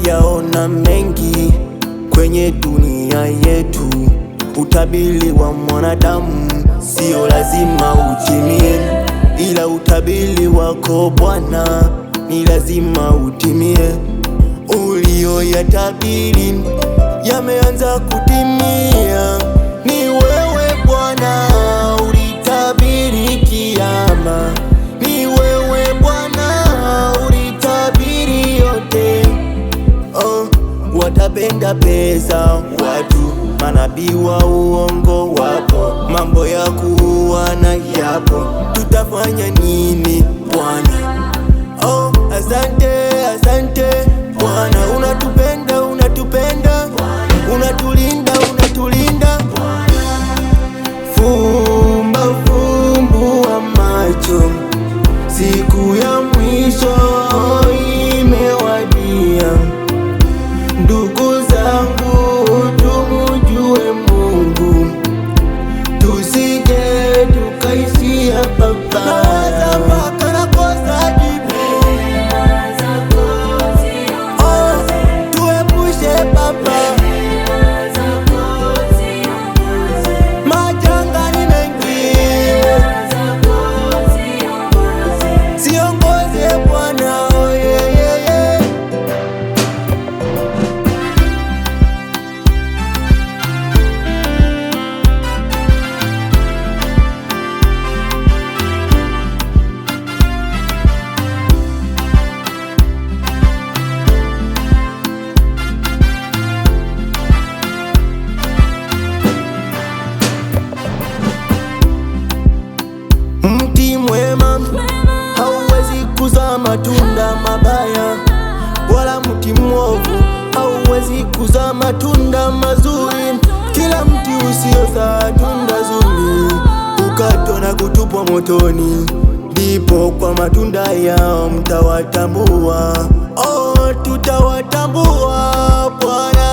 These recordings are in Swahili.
Tumeyaona mengi kwenye dunia yetu. Utabiri wa mwanadamu sio lazima utimie, ila utabiri wako Bwana ni lazima utimie. Ulioyatabiri yameanza kutimia. Ni wewe Bwana ulitabiri kiyama, ni wewe Bwana ulitabiri yote. Watapenda pesa watu, manabii wa uongo wapo, mambo ya kuuana yapo. Tutafanya nini Bwana? Asante, asante Bwana. Unatupenda, unatupenda, unatulinda, unatulinda. Fumba, fumbua macho, siku ya mwisho imewadia. Ndugu zangu, tumujue Mungu, tusije tukaishia pabaya. Tuepushe Baba, majanga ni mengi, siongoze Bwana. Mti mwema hauwezi kuzaa matunda mabaya, wala mti mwovu hauwezi kuzaa matunda mazuri. Kila mti usiozaa tunda zuri ukatwa na kutupwa motoni, ndipo kwa matunda yao mtawatambua. Tutawatambua Bwana.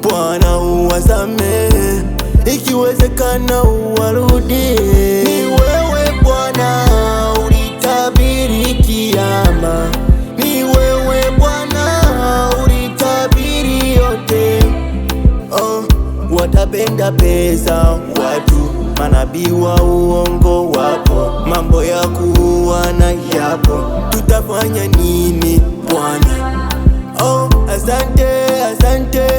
Bwana uwasamehe, ikiwezekana uwarudie. Ni wewe Bwana ulitabiri kiyama, ni wewe Bwana ulitabiri yote. Watapenda pesa watu, manabii wa uongo wapo, mambo ya kuuana yapo. Tutafanya nini Bwana? Asante, asante